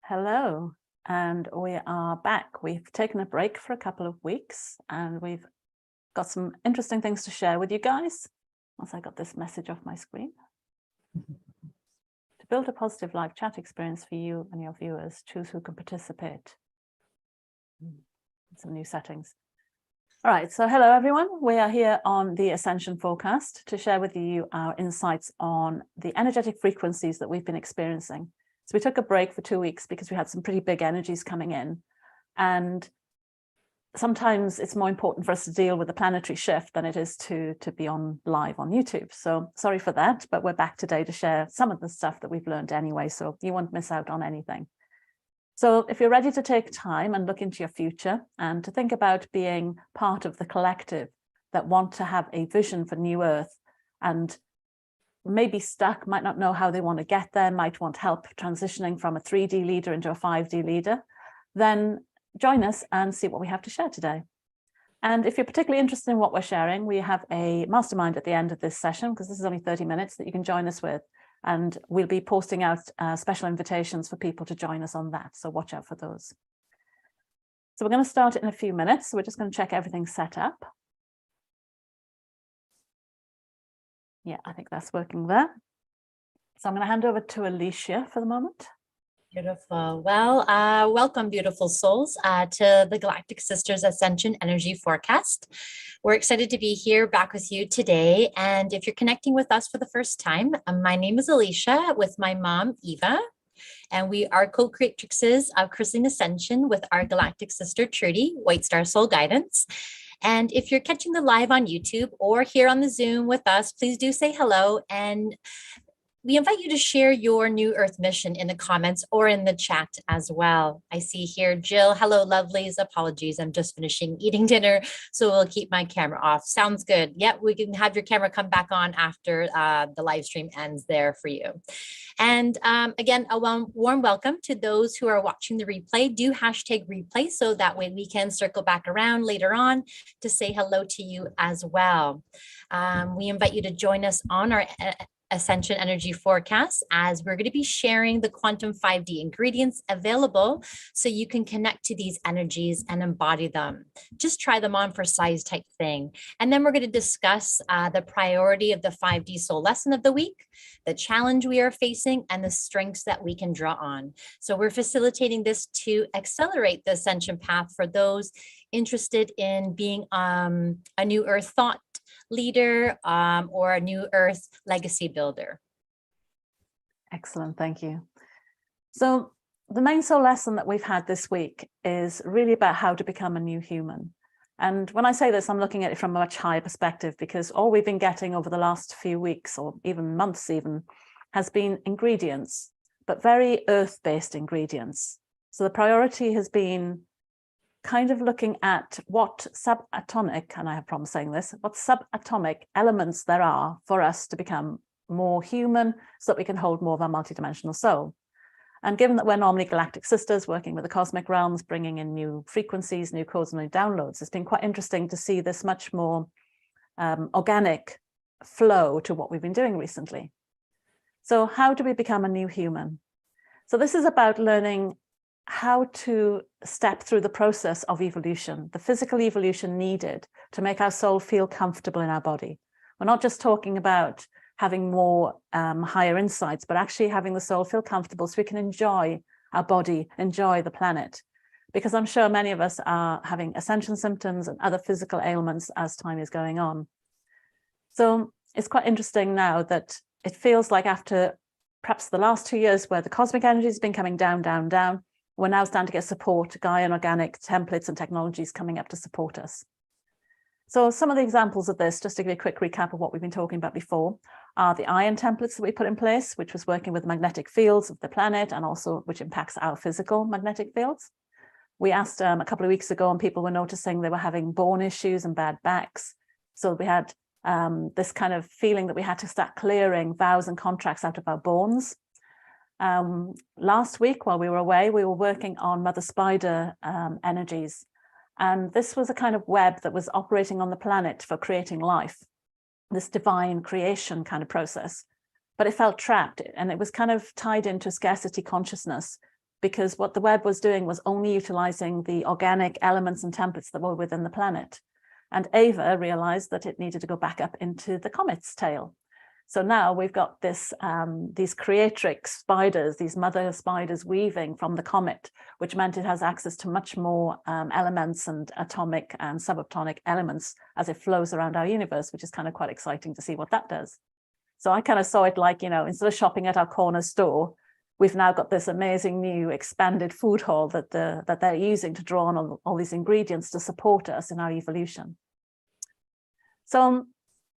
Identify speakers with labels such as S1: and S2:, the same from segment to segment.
S1: Hello, and we are back. We've taken a break for a couple of weeks and we've got some interesting things to share with you guys. Once I got this message off my screen. To build a positive live chat experience for you and your viewers, choose who can participate. Some new settings. All right, so hello everyone. We are here on the Ascension forecast to share with you our insights on the energetic frequencies that we've been experiencing. So we took a break for 2 weeks because we had some pretty big energies coming in. And sometimes it's more important for us to deal with the planetary shift than it is to be on live on YouTube. So sorry for that, but we're back today to share some of the stuff that we've learned anyway, so you won't miss out on anything. So if you're ready to take time and look into your future and to think about being part of the collective that want to have a vision for New Earth and maybe stuck, might not know how they want to get there, might want help transitioning from a 3D leader into a 5D leader, then join us and see what we have to share today. And if you're particularly interested in what we're sharing, we have a mastermind at the end of this session, because this is only 30 minutes that you can join us with. And we'll be posting out special invitations for people to join us on that. So watch out for those. So we're going to start in a few minutes. So we're just going to check everything's set up. Yeah, I think that's working there. So I'm going to hand over to Alicia for the moment.
S2: Beautiful. Well, welcome, beautiful souls, to the Galactic SiStars Ascension Energy Forecast. We're excited to be here back with you today. And if you're connecting with us for the first time, my name is Alicia with my mom, Eva, and we are co-creatrixes of Krystalline Ascension with our Galactic sister, Trudy, White Star Soul Guidance. And if you're catching the live on YouTube or here on the Zoom with us, please do say hello. And we invite you to share your New Earth mission in the comments or in the chat as well. I see here, Jill, hello, lovelies. Apologies, I'm just finishing eating dinner, so we'll keep my camera off. Sounds good. Yeah, we can have your camera come back on after the live stream ends there for you. And again, a warm welcome to those who are watching the replay. Do hashtag replay so that way we can circle back around later on to say hello to you as well. We invite you to join us on our Ascension Energy Forecast, as we're going to be sharing the quantum 5D ingredients available so you can connect to these energies and embody them. Just try them on for size type thing. And then we're going to discuss the priority of the 5D soul lesson of the week, the challenge we are facing, and the strengths that we can draw on. So we're facilitating this to accelerate the ascension path for those interested in being a New Earth thought leader or a New Earth legacy builder.
S1: Excellent, thank you. So the main soul lesson that we've had this week is really about how to become a new human. And when I say this, I'm looking at it from a much higher perspective, because all we've been getting over the last few weeks or even months even has been ingredients, but very earth-based ingredients. So the priority has been kind of looking at what subatomic, and I have problems saying this, what subatomic elements there are for us to become more human so that we can hold more of our multidimensional soul. And given that we're normally Galactic SiStars working with the cosmic realms, bringing in new frequencies, new codes, and new downloads, it's been quite interesting to see this much more organic flow to what we've been doing recently. So how do we become a new human? So this is about learning how to step through the process of evolution, the physical evolution needed to make our soul feel comfortable in our body. We're not just talking about having more higher insights, but actually having the soul feel comfortable so we can enjoy our body, enjoy the planet. Because I'm sure many of us are having ascension symptoms and other physical ailments as time is going on. So it's quite interesting now that it feels like after perhaps the last 2 years where the cosmic energy has been coming down, down, down, we're now starting to get support, Gaia and organic templates and technologies coming up to support us. So some of the examples of this, just to give you a quick recap of what we've been talking about before, are the iron templates that we put in place, which was working with magnetic fields of the planet and also which impacts our physical magnetic fields. We asked a couple of weeks ago and people were noticing they were having bone issues and bad backs. So we had this kind of feeling that we had to start clearing vows and contracts out of our bones. Last week, while we were away, we were working on Mother Spider energies. And this was a kind of web that was operating on the planet for creating life, this divine creation kind of process. But it felt trapped and it was kind of tied into scarcity consciousness, because what the web was doing was only utilizing the organic elements and templates that were within the planet. And Eva realized that it needed to go back up into the comet's tail. So now we've got this, these creatrix spiders, these mother spiders weaving from the comet, which meant it has access to much more elements and atomic and subatomic elements as it flows around our universe, which is kind of quite exciting to see what that does. So I kind of saw it like, you know, instead of shopping at our corner store, we've now got this amazing new expanded food hall that they're using to draw on all these ingredients to support us in our evolution. So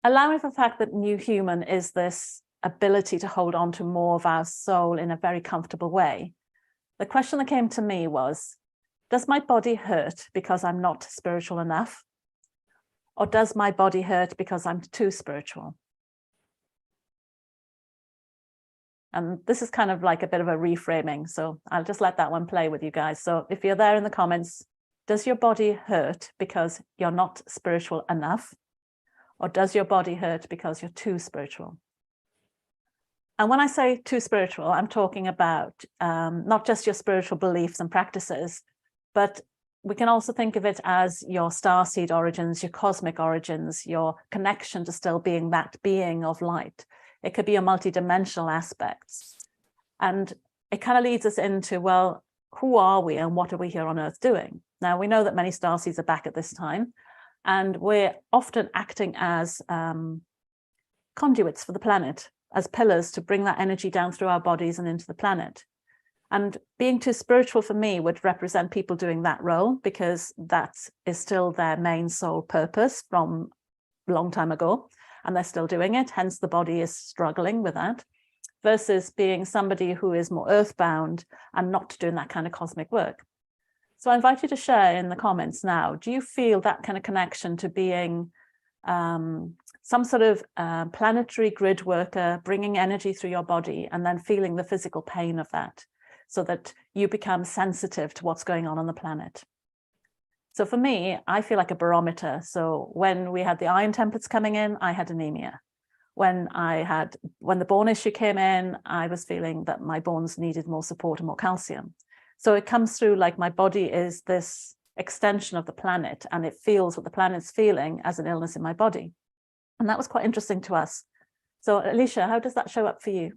S1: allowing for the fact that new human is this ability to hold on to more of our soul in a very comfortable way, the question that came to me was, does my body hurt because I'm not spiritual enough? Or does my body hurt because I'm too spiritual? And this is kind of like a bit of a reframing. So I'll just let that one play with you guys. So if you're there in the comments, does your body hurt because you're not spiritual enough? Or does your body hurt because you're too spiritual? And when I say too spiritual, I'm talking about not just your spiritual beliefs and practices, but we can also think of it as your starseed origins, your cosmic origins, your connection to still being that being of light. It could be your multidimensional aspects. And it kind of leads us into, well, who are we and what are we here on Earth doing? Now, we know that many starseeds are back at this time, and we're often acting as conduits for the planet, as pillars to bring that energy down through our bodies and into the planet. And being too spiritual for me would represent people doing that role, because that is still their main soul purpose from a long time ago. And they're still doing it, hence the body is struggling with that, versus being somebody who is more earthbound and not doing that kind of cosmic work. So I invite you to share in the comments now, do you feel that kind of connection to being some sort of planetary grid worker, bringing energy through your body and then feeling the physical pain of that, so that you become sensitive to what's going on the planet? So for me, I feel like a barometer. So when we had the iron templates coming in, I had anemia. When the bone issue came in, I was feeling that my bones needed more support and more calcium. So it comes through like my body is this extension of the planet, and it feels what the planet's feeling as an illness in my body. And that was quite interesting to us. So Alicia, how does that show up for you?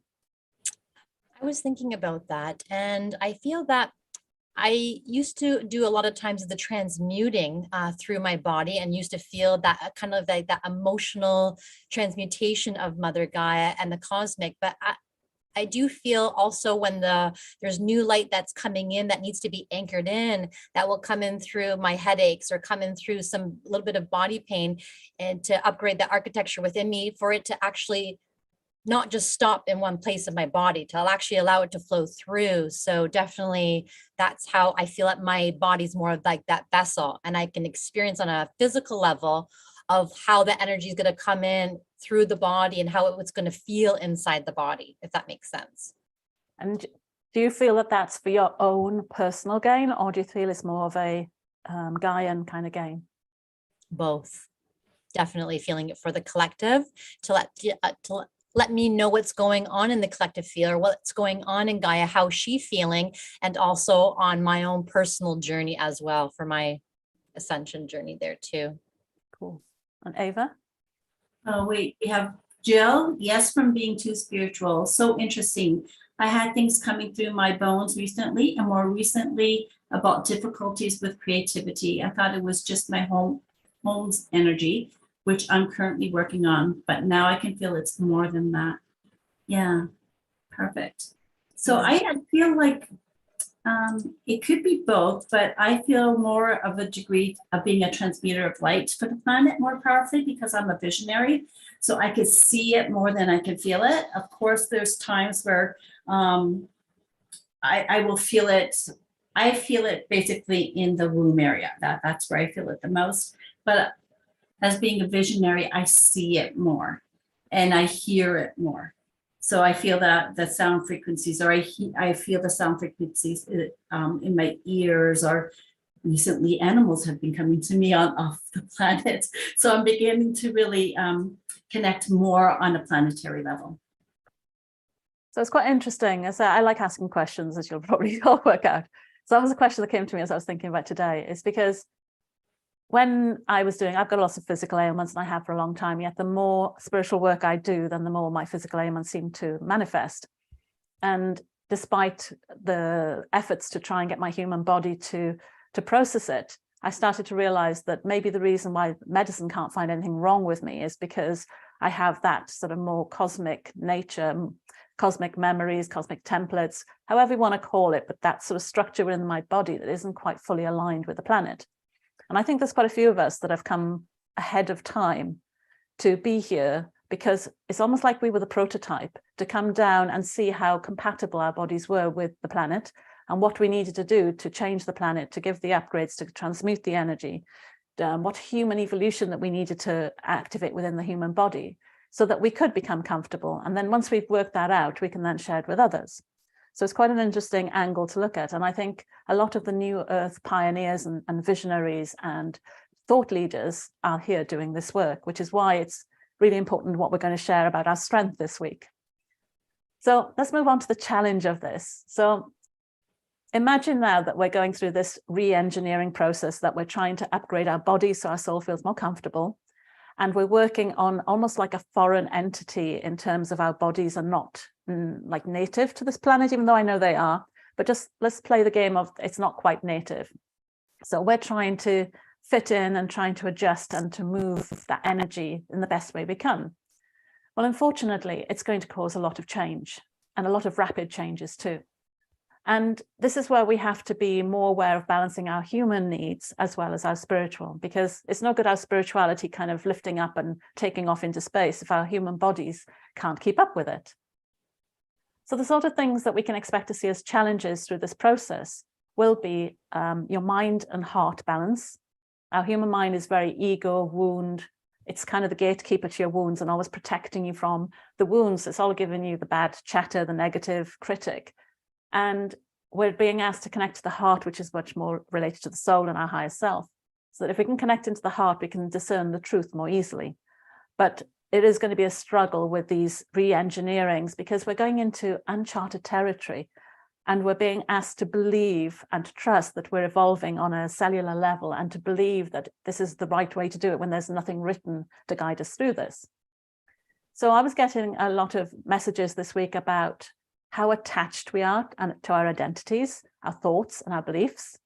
S2: I was thinking about that, and I feel that I used to do a lot of times the transmuting through my body, and used to feel that kind of like that emotional transmutation of Mother Gaia and the cosmic. But I do feel also when there's new light that's coming in that needs to be anchored in, that will come in through my headaches or come in through some little bit of body pain, and to upgrade the architecture within me for it to actually not just stop in one place of my body, to actually allow it to flow through. So definitely that's how I feel that my body's more like that vessel, and I can experience on a physical level of how the energy is going to come in through the body and how it's going to feel inside the body, if that makes sense.
S1: And do you feel that that's for your own personal gain, or do you feel it's more of a Gaian kind of gain?
S2: Both. Definitely feeling it for the collective, to let me know what's going on in the collective field, or what's going on in Gaia, how she's feeling, and also on my own personal journey as well, for my ascension journey there too.
S1: Cool. And Eva?
S3: Oh, wait, we have Jill. Yes, from being too spiritual. So interesting. I had things coming through my bones recently, and more recently about difficulties with creativity. I thought it was just my home's energy, which I'm currently working on, but now I can feel it's more than that. Yeah, perfect. So I feel like it could be both, but I feel more of a degree of being a transmuter of light for the planet more powerfully, because I'm a visionary. So I could see it more than I can feel it. Of course, there's times where I will feel it. I feel it basically in the womb area. That's where I feel it the most. But as being a visionary, I see it more and I hear it more. So I feel that the sound frequencies, or I feel the sound frequencies in my ears, or recently animals have been coming to me off the planet. So I'm beginning to really connect more on a planetary level.
S1: So it's quite interesting. As I like asking questions, as you'll probably all work out. So that was a question that came to me as I was thinking about today, is because when I was doing, I've got lots of physical ailments and I have for a long time, yet the more spiritual work I do, then the more my physical ailments seem to manifest. And despite the efforts to try and get my human body to process it, I started to realize that maybe the reason why medicine can't find anything wrong with me is because I have that sort of more cosmic nature, cosmic memories, cosmic templates, however you want to call it, but that sort of structure within my body that isn't quite fully aligned with the planet. And I think there's quite a few of us that have come ahead of time to be here, because it's almost like we were the prototype to come down and see how compatible our bodies were with the planet and what we needed to do to change the planet, to give the upgrades, to transmute the energy, what human evolution that we needed to activate within the human body so that we could become comfortable. And then once we've worked that out, we can then share it with others. So it's quite an interesting angle to look at. And I think a lot of the new earth pioneers and visionaries and thought leaders are here doing this work, which is why it's really important what we're going to share about our strength this week. So let's move on to the challenge of this. So imagine now that we're going through this re-engineering process, that we're trying to upgrade our body so our soul feels more comfortable. And we're working on almost like a foreign entity in terms of our bodies are not like native to this planet, even though I know they are, but just let's play the game of it's not quite native. So we're trying to fit in and trying to adjust and to move that energy in the best way we can. Well, unfortunately, it's going to cause a lot of change and a lot of rapid changes too. And this is where we have to be more aware of balancing our human needs as well as our spiritual, because it's no good our spirituality kind of lifting up and taking off into space if our human bodies can't keep up with it. So the sort of things that we can expect to see as challenges through this process will be your mind and heart balance. Our human mind is very ego, wound. It's kind of the gatekeeper to your wounds and always protecting you from the wounds. It's all giving you the bad chatter, the negative critic. And we're being asked to connect to the heart, which is much more related to the soul and our higher self. So that if we can connect into the heart, we can discern the truth more easily. But it is going to be a struggle with these re-engineerings because we're going into uncharted territory and we're being asked to believe and to trust that we're evolving on a cellular level and to believe that this is the right way to do it when there's nothing written to guide us through this. So I was getting a lot of messages this week about how attached we are to our identities, our thoughts and our beliefs,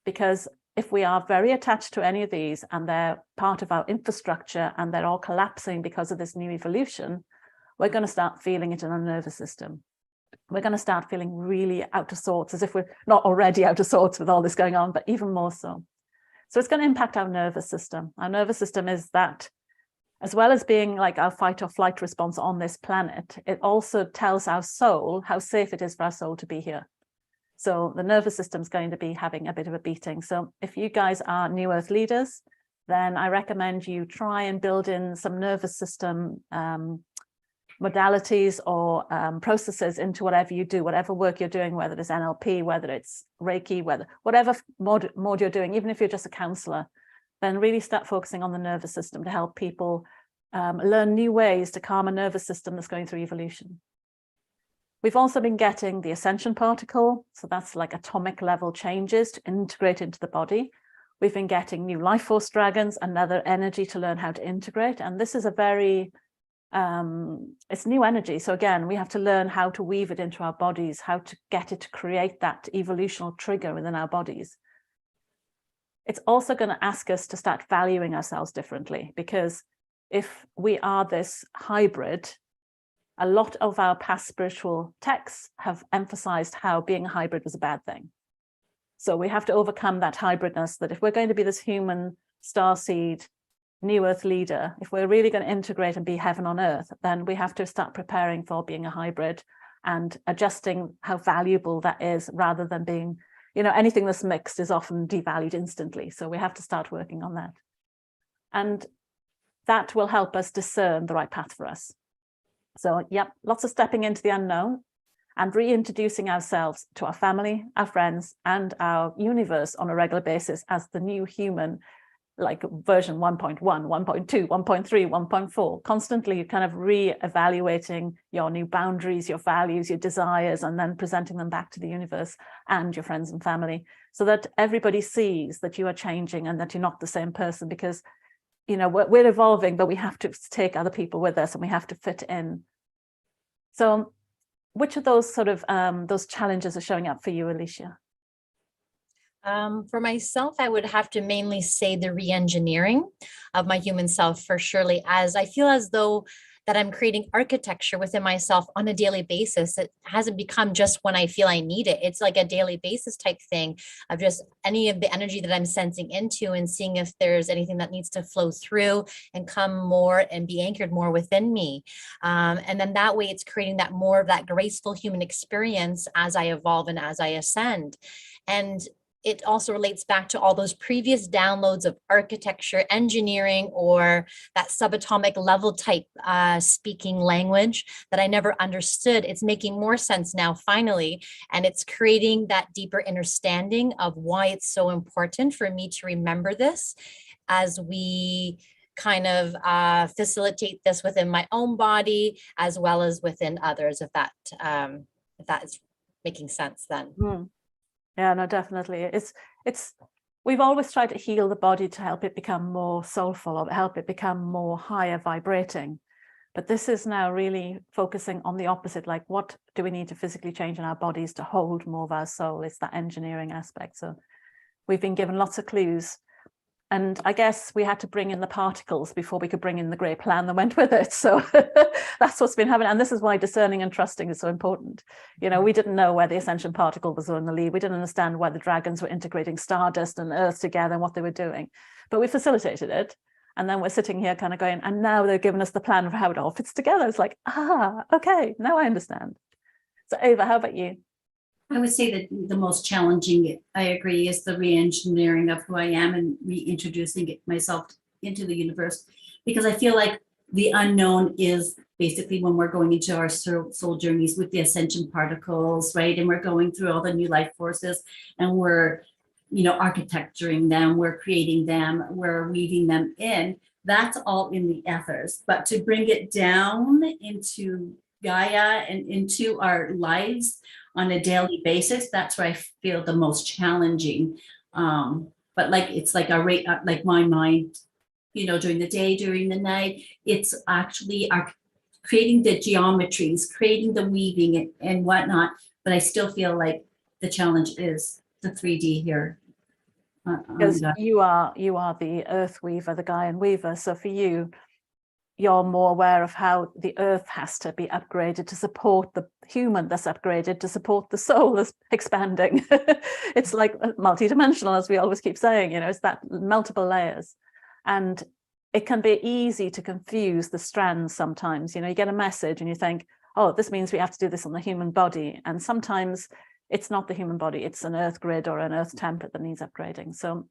S1: because if we are very attached to any of these and they're part of our infrastructure and they're all collapsing because of this new evolution, we're going to start feeling it in our nervous system. We're going to start feeling really out of sorts, as if we're not already out of sorts with all this going on, but even more so. So it's going to impact our nervous system. Our nervous system is that, as well as being like our fight or flight response on this planet, it also tells our soul how safe it is for our soul to be here. So the nervous system is going to be having a bit of a beating. So if you guys are New Earth leaders, then I recommend you try and build in some nervous system modalities or processes into whatever you do, whatever work you're doing, whether it's NLP, whether it's Reiki, whatever mod you're doing, even if you're just a counselor, then really start focusing on the nervous system to help people learn new ways to calm a nervous system that's going through evolution. We've also been getting the Ascension particle, so that's like atomic level changes to integrate into the body. We've been getting new life force dragons, another energy to learn how to integrate, and this is a very it's new energy. So again, we have to learn how to weave it into our bodies, how to get it to create that evolutional trigger within our bodies. It's also going to ask us to start valuing ourselves differently, because if we are this hybrid, a lot of our past spiritual texts have emphasized how being a hybrid was a bad thing. So we have to overcome that hybridness, that if we're going to be this human starseed New Earth leader, if we're really going to integrate and be heaven on earth, then we have to start preparing for being a hybrid and adjusting how valuable that is, rather than being, you know, anything that's mixed is often devalued instantly. So we have to start working on that. And that will help us discern the right path for us. So, yep, lots of stepping into the unknown and reintroducing ourselves to our family, our friends, and our universe on a regular basis as the new human, like version 1.1, 1.2, 1.3, 1.4, constantly kind of re-evaluating your new boundaries, your values, your desires, and then presenting them back to the universe and your friends and family, so that everybody sees that you are changing and that you're not the same person, because, you know, we're evolving, but we have to take other people with us and we have to fit in. So which of those sort of those challenges are showing up for you, Alicia?
S2: For myself, I would have to mainly say the re-engineering of my human self for surely, as I feel as though that I'm creating architecture within myself on a daily basis. It hasn't become just when I feel I need it. It's like a daily basis type thing of just any of the energy that I'm sensing into and seeing if there's anything that needs to flow through and come more and be anchored more within me. And then that way it's creating that more of that graceful human experience as I evolve and as I ascend. And it also relates back to all those previous downloads of architecture, engineering, or that subatomic level type speaking language that I never understood. It's making more sense now, finally, and it's creating that deeper understanding of why it's so important for me to remember this as we kind of facilitate this within my own body as well as within others, if that is making sense then.
S1: Yeah, no, definitely. It's we've always tried to heal the body to help it become more soulful or help it become more higher vibrating. But this is now really focusing on the opposite, like what do we need to physically change in our bodies to hold more of our soul? It's that engineering aspect. So we've been given lots of clues. And I guess we had to bring in the particles before we could bring in the great plan that went with it. So that's what's been happening. And this is why discerning and trusting is so important. You know, we didn't know where the ascension particle was on the lead. We didn't understand why the dragons were integrating stardust and earth together and what they were doing. But we facilitated it. And then we're sitting here kind of going, and now they're giving us the plan of how it all fits together. It's like, okay, now I understand. So Eva, how about you?
S3: I would say that the most challenging, I agree, is the re-engineering of who I am and reintroducing myself into the universe, because I feel like the unknown is basically when we're going into our soul journeys with the ascension particles, right? And we're going through all the new life forces and we're, you know, architecturing them, we're creating them, we're weaving them in. That's all in the ethers. But to bring it down into Gaia and into our lives on a daily basis, that's where I feel the most challenging. But like, it's like like my mind, you know, during the day, during the night, it's actually creating the geometries, creating the weaving and whatnot. But I still feel like the challenge is the 3D here.
S1: Because you are the earth weaver, the Gaian weaver. So for you, you're more aware of how the earth has to be upgraded to support the human that's upgraded to support the soul that's expanding. It's like multidimensional, as we always keep saying, you know, it's that multiple layers. And it can be easy to confuse the strands sometimes. You know, you get a message and you think, oh, this means we have to do this on the human body. And sometimes it's not the human body, it's an earth grid or an earth template that needs upgrading. So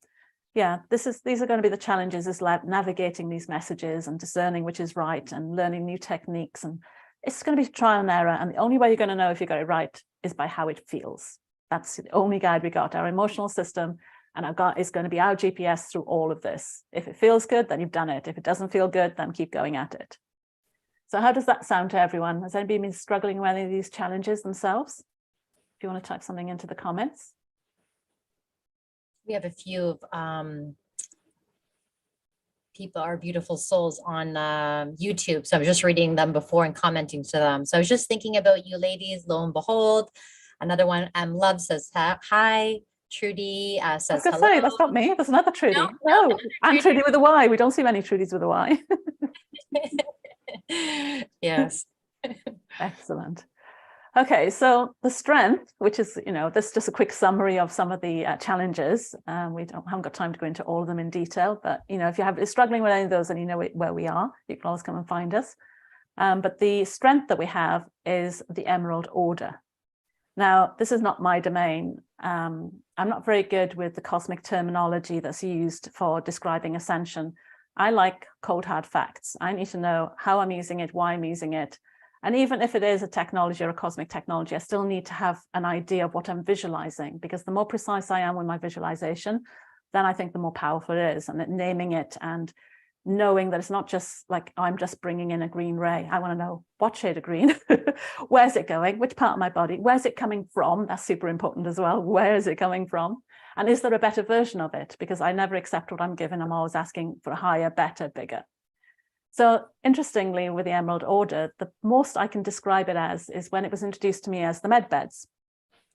S1: yeah, these are going to be the challenges, is like navigating these messages and discerning which is right and learning new techniques. And it's going to be trial and error. And the only way you're going to know if you got it right is by how it feels. That's the only guide we got, our emotional system. And our gut is going to be our GPS through all of this. If it feels good, then you've done it. If it doesn't feel good, then keep going at it. So how does that sound to everyone? Has anybody been struggling with any of these challenges themselves? If you want to type something into the comments.
S2: We have a few of people, our beautiful souls on YouTube. So I was just reading them before and commenting to them. So I was just thinking about you ladies, lo and behold. Another one, Love says hi. Trudy says hello.
S1: Sorry, that's not me. There's another Trudy. No, I'm Trudy with a Y. We don't see many Trudys with a Y.
S2: Yes.
S1: Excellent. Okay, so the strength, which is, you know, this is just a quick summary of some of the challenges. We haven't got time to go into all of them in detail, but, you know, if you're struggling with any of those and you know where we are, you can always come and find us. But the strength that we have is the emerald order. Now, this is not my domain. I'm not very good with the cosmic terminology that's used for describing ascension. I like cold hard facts. I need to know how I'm using it, why I'm using it. And even if it is a technology or a cosmic technology, I still need to have an idea of what I'm visualizing, because the more precise I am with my visualization, then I think the more powerful it is. And naming it and knowing that it's not just like, I'm just bringing in a green ray. I want to know what shade of green, where's it going, which part of my body, where's it coming from? That's super important as well. Where is it coming from? And is there a better version of it? Because I never accept what I'm given. I'm always asking for a higher, better, bigger. So interestingly, with the Emerald Order, the most I can describe it as is when it was introduced to me as the med beds.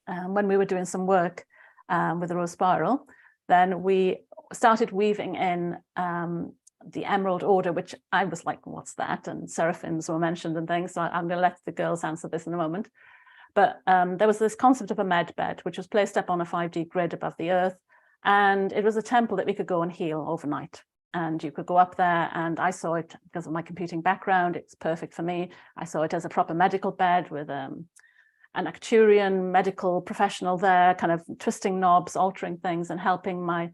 S1: When we were doing some work with the Rose Spiral, then we started weaving in the Emerald Order, which I was like, what's that? And seraphims were mentioned and things. So I'm going to let the girls answer this in a moment. But there was this concept of a med bed, which was placed up on a 5D grid above the earth. And it was a temple that we could go and heal overnight. And you could go up there, and I saw it because of my computing background. It's perfect for me. I saw it as a proper medical bed with an actuarian medical professional there, kind of twisting knobs, altering things, and helping my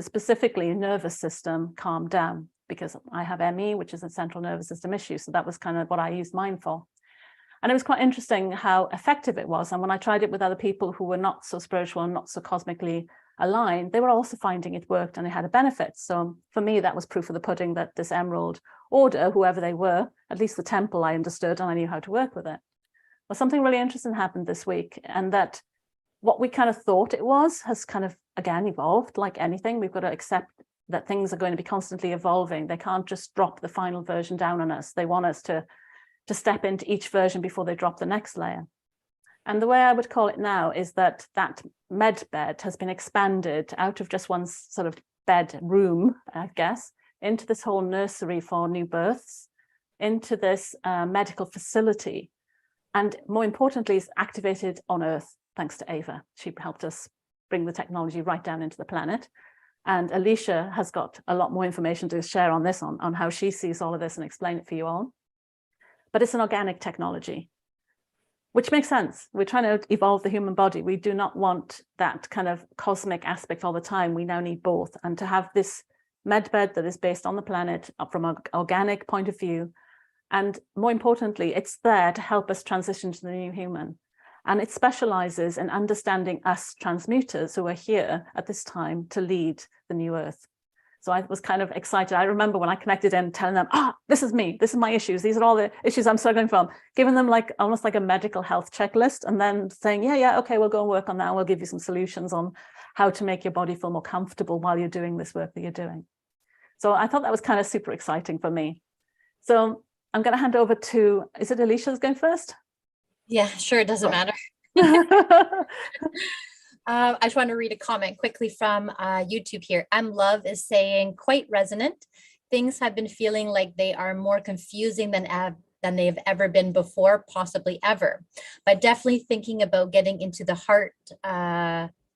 S1: specifically nervous system calm down, because I have ME, which is a central nervous system issue. So that was kind of what I used mine for. And it was quite interesting how effective it was. And when I tried it with other people who were not so spiritual and not so cosmically aligned, they were also finding it worked and it had a benefit. So for me, that was proof of the pudding that this Emerald Order, whoever they were, at least the temple, I understood and I knew how to work with it. Well, something really interesting happened this week, and that what we kind of thought it was has kind of, again, evolved. Like anything, we've got to accept that things are going to be constantly evolving. They can't just drop the final version down on us. They want us to step into each version before they drop the next layer. And the way I would call it now is that that med bed has been expanded out of just one sort of bed room, I guess, into this whole nursery for new births, into this medical facility. And more importantly, is activated on Earth, thanks to Eva. She helped us bring the technology right down into the planet. And Alicia has got a lot more information to share on this, on how she sees all of this, and explain it for you all. But it's an organic technology, which makes sense. We're trying to evolve the human body. We do not want that kind of cosmic aspect all the time. We now need both. And to have this medbed that is based on the planet from an organic point of view, and more importantly, it's there to help us transition to the new human. And it specializes in understanding us transmuters who are here at this time to lead the new earth. So I was kind of excited. I remember when I connected in, telling them, this is me, this is my issues, these are all the issues I'm struggling from, giving them like almost like a medical health checklist, and then saying, yeah, okay, we'll go and work on that. We'll give you some solutions on how to make your body feel more comfortable while you're doing this work that you're doing. So I thought that was kind of super exciting for me. So I'm going to hand over to, is it Alicia's going first?
S2: Yeah, sure. It doesn't matter. I just want to read a comment quickly from YouTube here. Love is saying, quite resonant. Things have been feeling like they are more confusing than they've ever been before, possibly ever. But definitely thinking about getting into the heart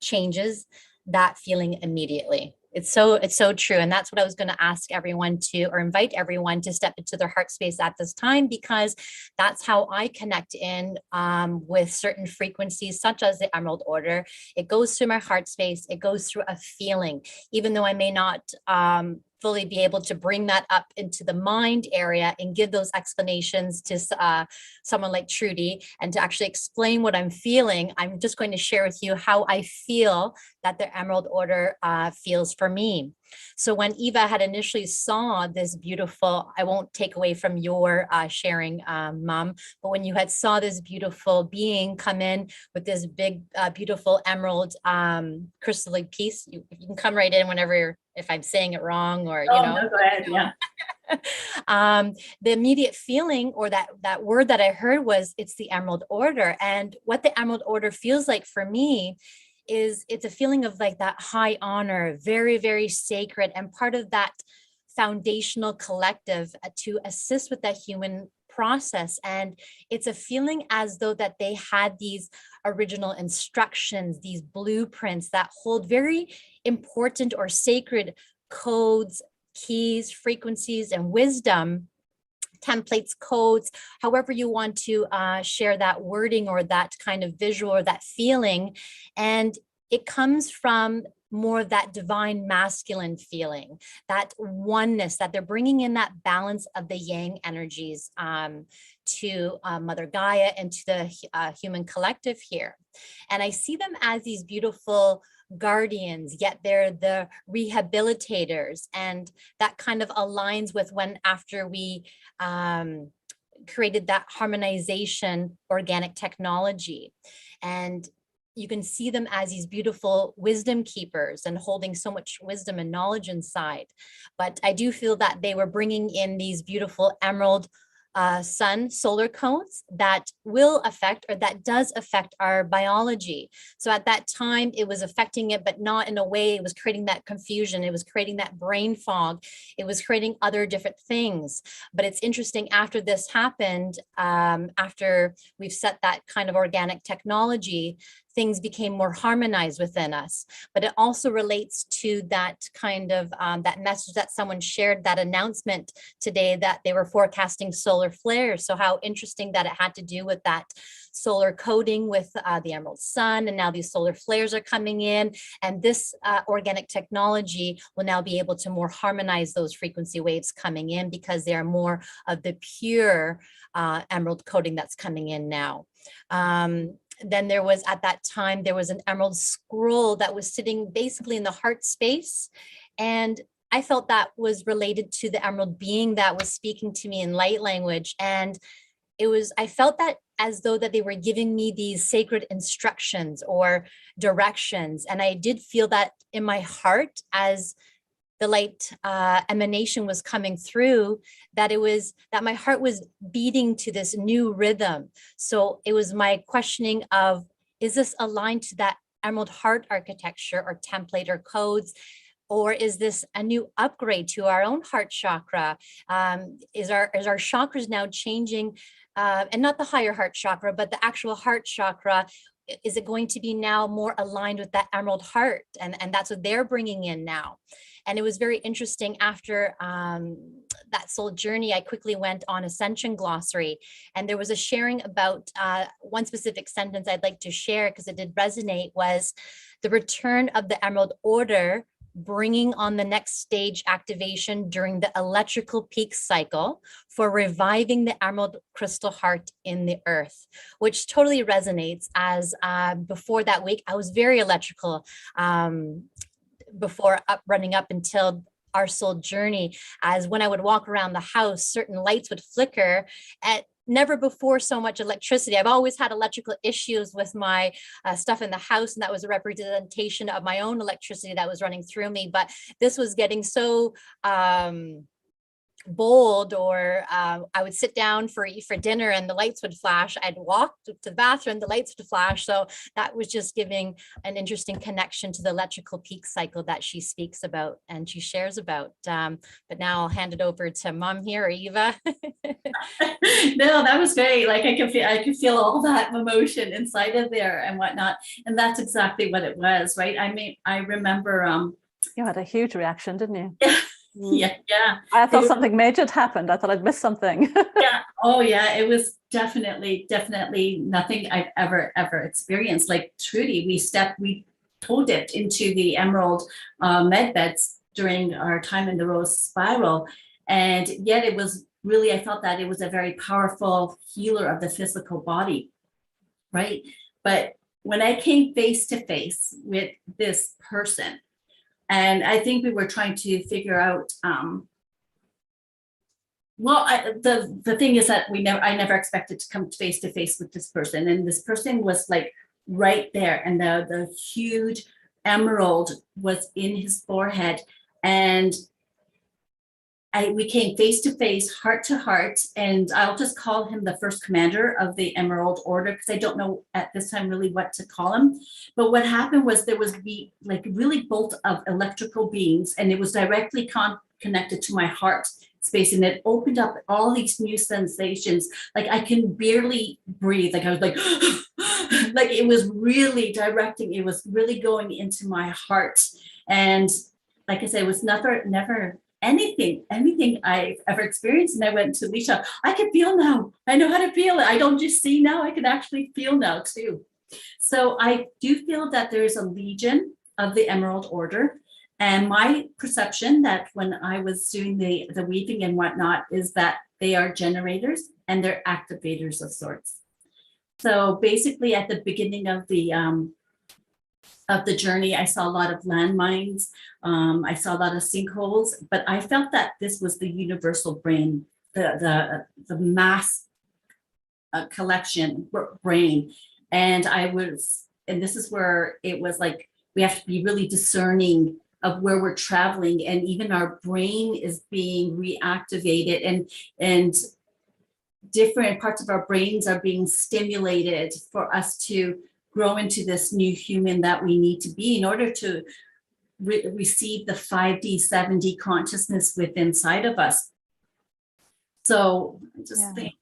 S2: changes that feeling immediately. It's so true. And that's what I was going to ask everyone to, or invite everyone to step into their heart space at this time, because that's how I connect in with certain frequencies, such as the Emerald Order. It goes through my heart space. It goes through a feeling, even though I may not fully be able to bring that up into the mind area and give those explanations to someone like Trudy, and to actually explain what I'm feeling. I'm just going to share with you how I feel that the Emerald Order feels for me. So when Eva had initially saw this beautiful, I won't take away from your sharing, Mom, but when you had saw this beautiful being come in with this big, beautiful emerald crystalline piece, you can come right in whenever if I'm saying it wrong, or,
S3: No, go ahead. Yeah.
S2: The immediate feeling, or that word that I heard was, it's the Emerald Order. And what the Emerald Order feels like for me is, it's a feeling of like that high honor, very, very sacred, and part of that foundational collective to assist with that human process. And it's a feeling as though that they had these original instructions, these blueprints that hold very important or sacred codes, keys, frequencies, and wisdom, templates, codes, however you want to share that wording or that kind of visual or that feeling. And it comes from more of that divine masculine feeling, that oneness, that they're bringing in that balance of the yang energies to Mother Gaia and to the human collective here. And I see them as these beautiful guardians, yet they're the rehabilitators. And that kind of aligns with when after we created that harmonization organic technology. And you can see them as these beautiful wisdom keepers and holding so much wisdom and knowledge inside. But I do feel that they were bringing in these beautiful emerald sun solar cones that will affect, or that does affect, our biology. So at that time it was affecting it, but not in a way. It was creating that confusion, it was creating that brain fog, it was creating other different things. But it's interesting, after this happened, after we've set that kind of organic technology, things became more harmonized within us. But it also relates to that kind of that message that someone shared, that announcement today that they were forecasting solar flares. So how interesting that it had to do with that solar coding with the emerald sun, and now these solar flares are coming in, and this organic technology will now be able to more harmonize those frequency waves coming in, because they are more of the pure emerald coding that's coming in now. Then there was, at that time, there was an emerald scroll that was sitting basically in the heart space. And I felt that was related to the emerald being that was speaking to me in light language. And I felt that as though that they were giving me these sacred instructions or directions. And I did feel that in my heart as the light emanation was coming through, that my heart was beating to this new rhythm. So it was my questioning of, is this aligned to that emerald heart architecture or template or codes? Or is this a new upgrade to our own heart chakra? Is our chakras now changing? And not the higher heart chakra, but the actual heart chakra. Is it going to be now more aligned with that emerald heart? And that's what they're bringing in now. And it was very interesting. After that soul journey, I quickly went on Ascension glossary, and there was a sharing about one specific sentence I'd like to share because it did resonate, was the return of the emerald order, bringing on the next stage activation during the electrical peak cycle for reviving the emerald crystal heart in the earth, which totally resonates, as before that week, I was very electrical before running up until our soul journey, as when I would walk around the house, certain lights would flicker at never before so much electricity. I've always had electrical issues with my stuff in the house, and that was a representation of my own electricity that was running through me. But this was getting so bold, or I would sit down for dinner and the lights would flash. I'd walk to the bathroom, the lights would flash. So that was just giving an interesting connection to the electrical peak cycle that she speaks about and she shares about. But now I'll hand it over to Mom here, or Eva.
S3: No, that was great. Like I could feel all that emotion inside of there and whatnot. And that's exactly what it was, right? I remember
S1: you had a huge reaction, didn't you?
S3: Yeah.
S1: I thought something major had happened. I thought I'd missed something.
S3: Yeah. Oh yeah. It was definitely nothing I've ever experienced. Like Trudy, we toe-dipped into the emerald med beds during our time in the rose spiral. And yet it was really, I felt that it was a very powerful healer of the physical body. Right. But when I came face to face with this person, and I think we were trying to figure out, the thing is that I never expected to come face to face with this person. And this person was like right there. And the huge emerald was in his forehead. And we came face to face, heart to heart, and I'll just call him the first commander of the Emerald Order, because I don't know at this time really what to call him. But what happened was there was really bolt of electrical beams, and it was directly connected to my heart space, and it opened up all these new sensations. Like I can barely breathe. Like I was like, like it was really directing. It was really going into my heart, and like I said, it was never anything I've ever experienced. And I went to Alicia, I can feel now. I know how to feel it. I don't just see now, I can actually feel now too. So I do feel that there's a legion of the Emerald Order. And my perception that when I was doing the weaving and whatnot is that they are generators and they're activators of sorts. So basically at the beginning of the of the journey. I saw a lot of landmines. I saw a lot of sinkholes, but I felt that this was the universal brain, the mass collection brain. And and this is where it was like, we have to be really discerning of where we're traveling, and even our brain is being reactivated, and different parts of our brains are being stimulated for us to grow into this new human that we need to be in order to receive the 5D, 7D consciousness within inside of us. So I just think,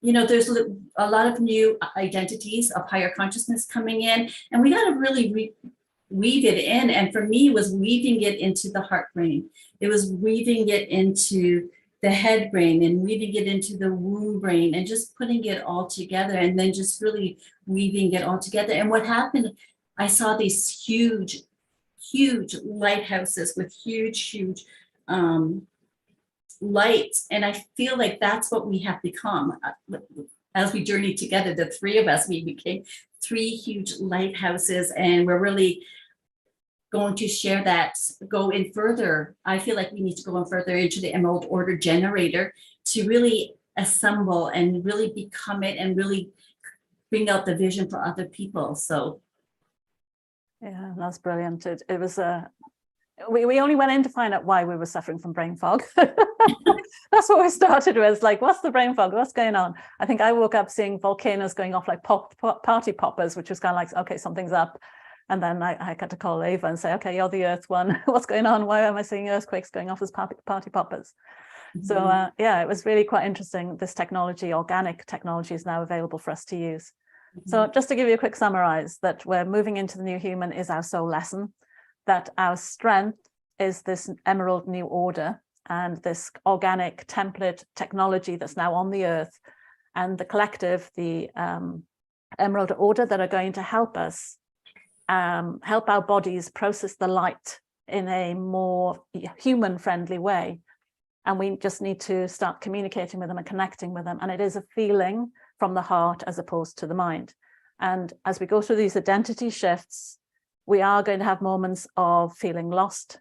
S3: you know, there's a lot of new identities of higher consciousness coming in, and we got to really weave it in. And for me, it was weaving it into the heart brain. It was weaving it into the head brain and weaving it into the womb brain and just putting it all together, and then just really weaving it all together. And what happened, I saw these huge lighthouses with huge lights. And I feel like that's what we have become. As we journeyed together, the three of us, we became 3 huge lighthouses, and we're really going to share that, go in further. I feel like we need to go in further into the emerald order generator to really assemble and really become it and really bring out the vision for other people. So
S1: yeah, that's brilliant. It was we only went in to find out why we were suffering from brain fog. That's what we started with, like, what's the brain fog, what's going on? I think I woke up seeing volcanoes going off like party poppers, which was kind of like, okay, something's up. And then I got to call Eva and say, okay, you're the earth one. What's going on? Why am I seeing earthquakes going off as party poppers? So yeah, it was really quite interesting. This technology, organic technology, is now available for us to use. So just to give you a quick summarize, that we're moving into the new human is our soul lesson, that our strength is this emerald new order and this organic template technology that's now on the earth, and the collective, the emerald order, that are going to help us help our bodies process the light in a more human-friendly way. And we just need to start communicating with them and connecting with them. And it is a feeling from the heart as opposed to the mind. And as we go through these identity shifts, we are going to have moments of feeling lost,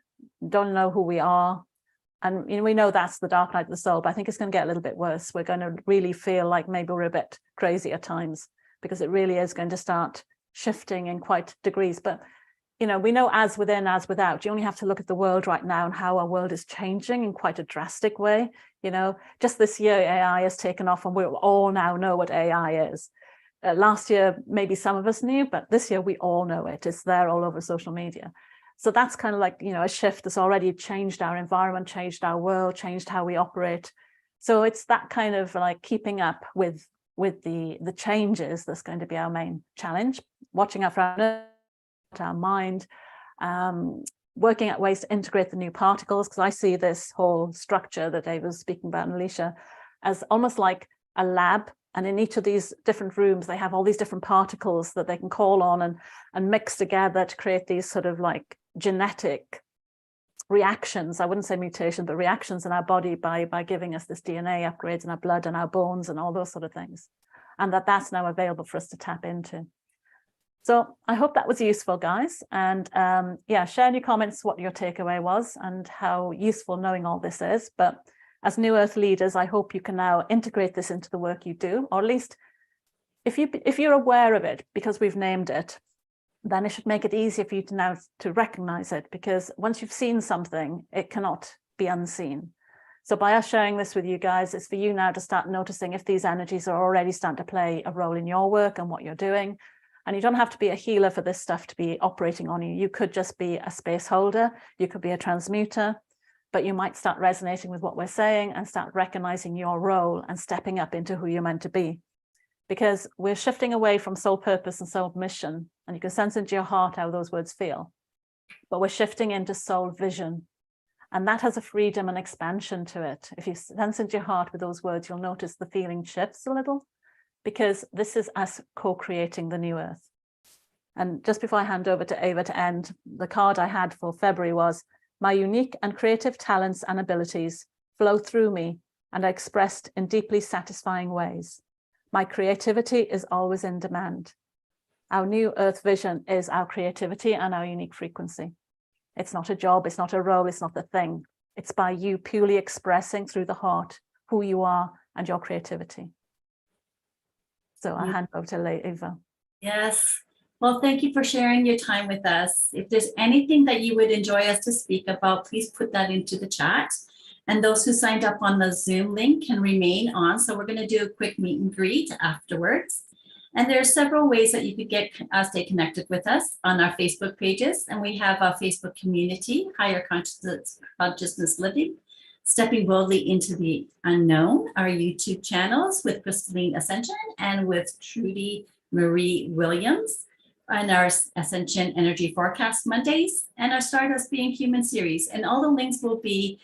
S1: don't know who we are. And you know, we know that's the dark night of the soul, but I think it's going to get a little bit worse. We're going to really feel like maybe we're a bit crazy at times, because it really is going to start shifting in quite degrees. But you know, we know as within, as without. You only have to look at the world right now and how our world is changing in quite a drastic way. You know, just this year AI has taken off, and we all now know what AI is. Last year maybe some of us knew, but this year we all know it. It's there all over social media. So that's kind of like, you know, a shift that's already changed our environment, changed our world, changed how we operate. So it's that kind of like keeping up with the changes that's going to be our main challenge. Watching out for our mind, working out ways to integrate the new particles, because I see this whole structure that Eva was speaking about, and Alicia, as almost like a lab. And in each of these different rooms, they have all these different particles that they can call on and mix together to create these sort of like genetic reactions. I wouldn't say mutation, but reactions in our body by giving us this DNA upgrades in our blood and our bones and all those sort of things. And that's now available for us to tap into. So I hope that was useful, guys. And yeah, share in your comments what your takeaway was and how useful knowing all this is. But as New Earth leaders, I hope you can now integrate this into the work you do, or at least if you're aware of it, because we've named it, then it should make it easier for you to now to recognize it, because once you've seen something, it cannot be unseen. So by us sharing this with you guys, it's for you now to start noticing if these energies are already starting to play a role in your work and what you're doing. And you don't have to be a healer for this stuff to be operating on you. You could just be a space holder. You could be a transmuter, but you might start resonating with what we're saying and start recognizing your role and stepping up into who you're meant to be. Because we're shifting away from soul purpose and soul mission, and you can sense into your heart how those words feel, but we're shifting into soul vision. And that has a freedom and expansion to it. If you sense into your heart with those words, you'll notice the feeling shifts a little, because this is us co-creating the new earth. And just before I hand over to Eva to end, the card I had for February was, my unique and creative talents and abilities flow through me and are expressed in deeply satisfying ways. My creativity is always in demand. Our new earth vision is our creativity and our unique frequency. It's not a job, it's not a role, it's not the thing. It's by you purely expressing through the heart who you are and your creativity. So I'll hand over to Eva.
S3: Yes. Well, thank you for sharing your time with us. If there's anything that you would enjoy us to speak about, please put that into the chat. And those who signed up on the Zoom link can remain on. So we're going to do a quick meet and greet afterwards. And there are several ways that you could stay connected with us on our Facebook pages. And we have a Facebook community, Higher Consciousness Living, Stepping Boldly into the Unknown, our YouTube channels with Crystalline Ascension and with Trudy Marie Williams, and our Ascension Energy Forecast Mondays, and our Stardust Being Human series. And all the links will be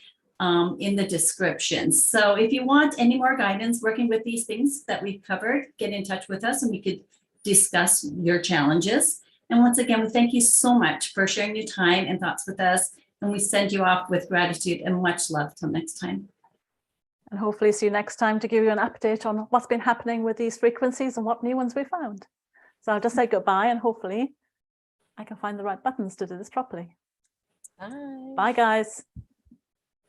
S3: in the description. So if you want any more guidance working with these things that we've covered, get in touch with us and we could discuss your challenges. And once again, we thank you so much for sharing your time and thoughts with us. And we send you off with gratitude and much love till next time.
S1: And hopefully see you next time to give you an update on what's been happening with these frequencies and what new ones we found. So I'll just say goodbye and hopefully I can find the right buttons to do this properly.
S2: Bye.
S1: Bye, guys.